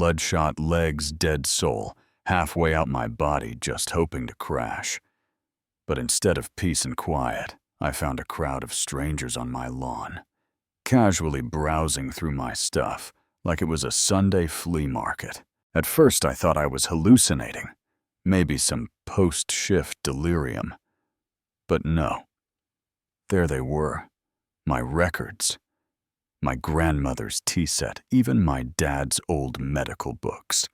bloodshot legs, dead soul, halfway out my body just hoping to crash. But instead of peace and quiet, I found a crowd of strangers on my lawn, casually browsing through my stuff like it was a Sunday flea market. At first I thought I was hallucinating, maybe some post-shift delirium. But no. There they were, my records, my grandmother's tea set, even my dad's old medical books,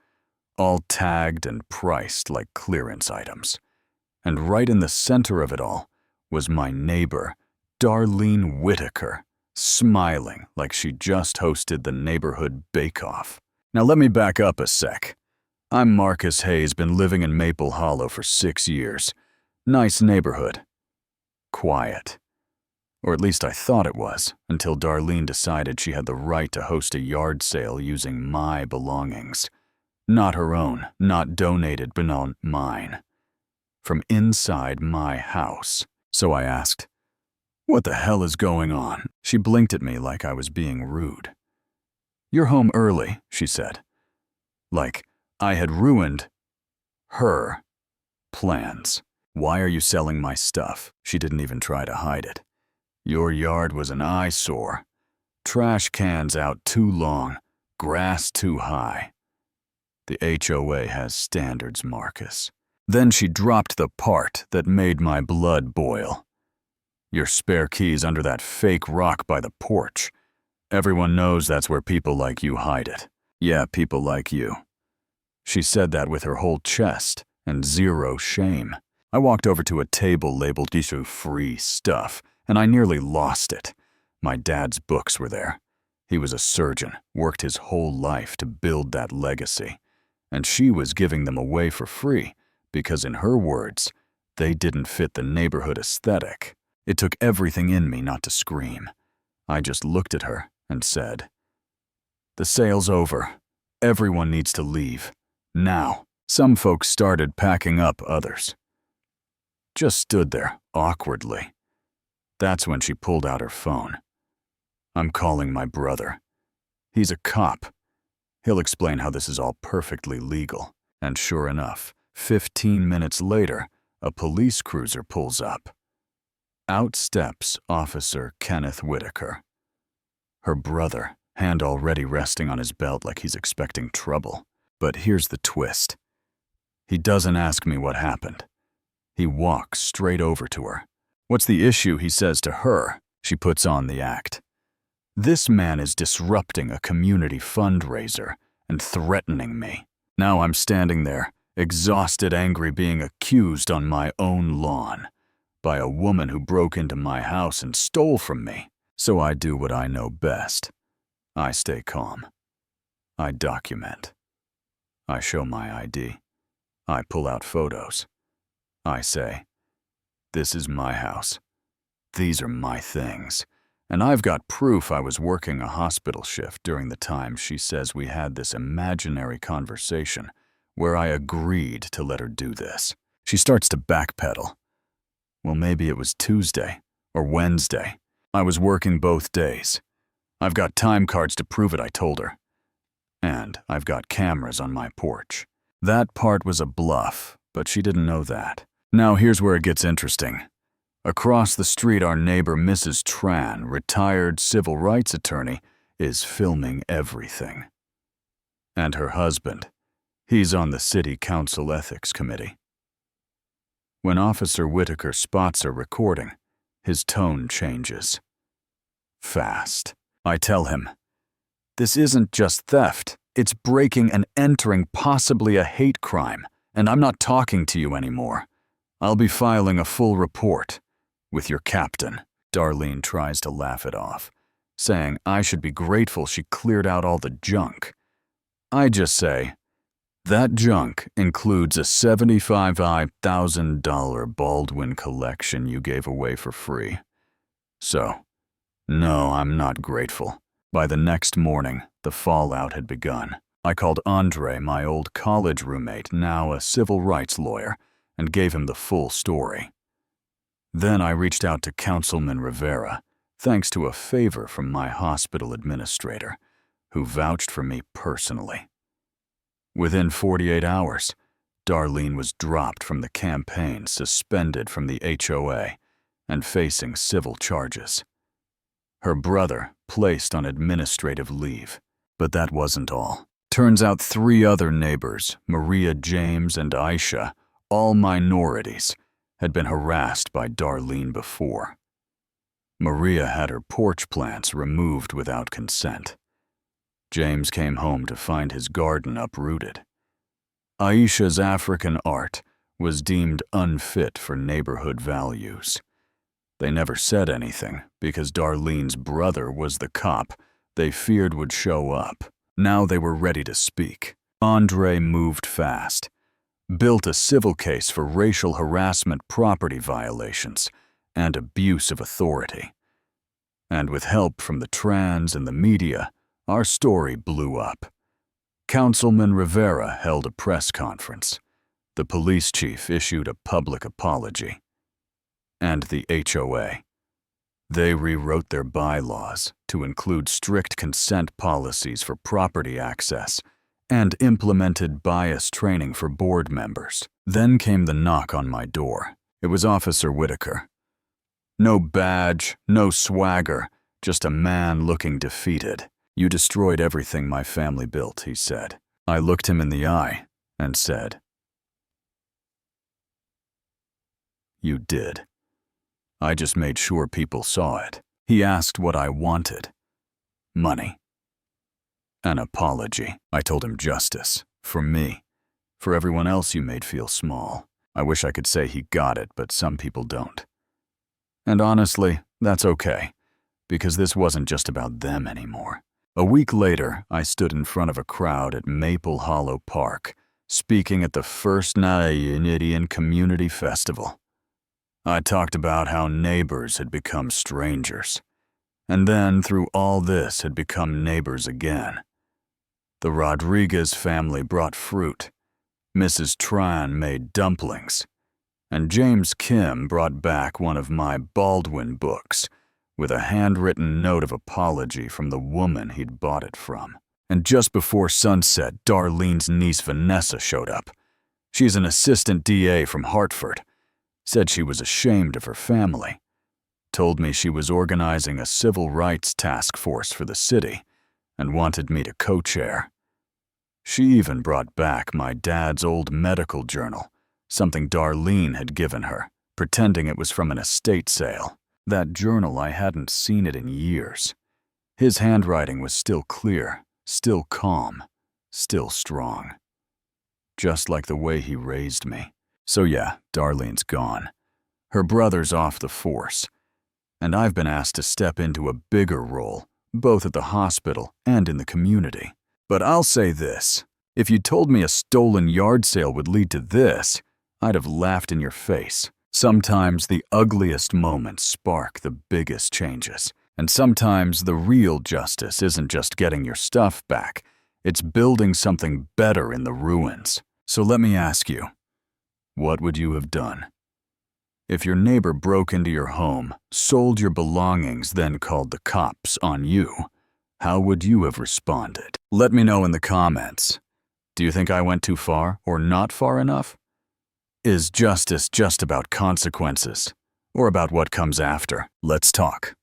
all tagged and priced like clearance items. And right in the center of it all was my neighbor, Darlene Whitaker, smiling like she just hosted the neighborhood bake-off. Now let me back up a sec. I'm Marcus Hayes, been living in Maple Hollow for 6 years. Nice neighborhood. Quiet. Or at least I thought it was, until Darlene decided she had the right to host a yard sale using my belongings. Not her own, not donated, but on mine. From inside my house. So I asked, "What the hell is going on?" She blinked at me like I was being rude. "You're home early," she said. Like I had ruined her plans. "Why are you selling my stuff?" She didn't even try to hide it. "Your yard was an eyesore. Trash cans out too long, grass too high. The HOA has standards, Marcus." Then she dropped the part that made my blood boil. "Your spare keys under that fake rock by the porch. Everyone knows that's where people like you hide it. Yeah, people like you." She said that with her whole chest and zero shame. I walked over to a table labeled "Issue Free Stuff," and I nearly lost it. My dad's books were there. He was a surgeon, worked his whole life to build that legacy. And she was giving them away for free because, in her words, they didn't fit the neighborhood aesthetic. It took everything in me not to scream. I just looked at her and said, "The sale's over. Everyone needs to leave. Now." Some folks started packing up, others just stood there awkwardly. That's when she pulled out her phone. "I'm calling my brother. He's a cop. He'll explain how this is all perfectly legal." And sure enough, 15 minutes later, a police cruiser pulls up. Out steps Officer Kenneth Whitaker. Her brother, hand already resting on his belt like he's expecting trouble. But here's the twist. He doesn't ask me what happened. He walks straight over to her. "What's the issue?" he says to her. She puts on the act. This man is disrupting a community fundraiser and threatening me. Now I'm standing there, exhausted, angry, being accused on my own lawn by a woman who broke into my house and stole from me. So I do what I know best. I stay calm. I document. I show my ID. I pull out photos. I say, "This is my house. These are my things. And I've got proof I was working a hospital shift during the time she says we had this imaginary conversation where I agreed to let her do this." She starts to backpedal. "Well, maybe it was Tuesday or Wednesday. I was working both days. I've got time cards to prove it," I told her. "And I've got cameras on my porch." That part was a bluff, but she didn't know that. Now here's where it gets interesting. Across the street, our neighbor, Mrs. Tran, retired civil rights attorney, is filming everything. And her husband, he's on the city council ethics committee. When Officer Whitaker spots her recording, his tone changes. Fast. I tell him, "This isn't just theft. It's breaking and entering possibly a hate crime, and I'm not talking to you anymore. I'll be filing a full report with your captain." Darlene tries to laugh it off, saying I should be grateful she cleared out all the junk. I just say, "That junk includes a $75,000 Baldwin collection you gave away for free." So, no, I'm not grateful. By the next morning, the fallout had begun. I called Andre, my old college roommate, now a civil rights lawyer, and gave him the full story. Then I reached out to Councilman Rivera, thanks to a favor from my hospital administrator, who vouched for me personally. Within 48 hours, Darlene was dropped from the campaign, suspended from the HOA, and facing civil charges. Her brother placed on administrative leave. But that wasn't all. Turns out 3 other neighbors, Maria, James, and Aisha, all minorities, had been harassed by Darlene before. Maria had her porch plants removed without consent. James came home to find his garden uprooted. Aisha's African art was deemed unfit for neighborhood values. They never said anything because Darlene's brother was the cop they feared would show up. Now they were ready to speak. Andre moved fast, built a civil case for racial harassment, property violations, and abuse of authority. And with help from the trans and the media, our story blew up. Councilman Rivera held a press conference. The police chief issued a public apology. And the HOA. They rewrote their bylaws to include strict consent policies for property access and implemented bias training for board members. Then came the knock on my door. It was Officer Whitaker. No badge, no swagger, just a man looking defeated. "You destroyed everything my family built," he said. I looked him in the eye and said, "You did. I just made sure people saw it." He asked what I wanted. Money. An apology. I told him justice. For me. For everyone else you made feel small. I wish I could say he got it, but some people don't. And honestly, that's okay, because this wasn't just about them anymore. A week later, I stood in front of a crowd at Maple Hollow Park, speaking at the first Indian Community Festival. I talked about how neighbors had become strangers, and then through all this had become neighbors again. The Rodriguez family brought fruit, Mrs. Tran made dumplings, and James Kim brought back one of my Baldwin books with a handwritten note of apology from the woman he'd bought it from. And just before sunset, Darlene's niece Vanessa showed up. She's an assistant DA from Hartford. Said she was ashamed of her family. Told me she was organizing a civil rights task force for the city and wanted me to co-chair. She even brought back my dad's old medical journal, something Darlene had given her, pretending it was from an estate sale. That journal, I hadn't seen it in years. His handwriting was still clear, still calm, still strong. Just like the way he raised me. So yeah, Darlene's gone. Her brother's off the force. And I've been asked to step into a bigger role, both at the hospital and in the community. But I'll say this, if you told me a stolen yard sale would lead to this, I'd have laughed in your face. Sometimes the ugliest moments spark the biggest changes. And sometimes the real justice isn't just getting your stuff back, it's building something better in the ruins. So let me ask you, what would you have done? If your neighbor broke into your home, sold your belongings, then called the cops on you, how would you have responded? Let me know in the comments. Do you think I went too far or not far enough? Is justice just about consequences or about what comes after? Let's talk.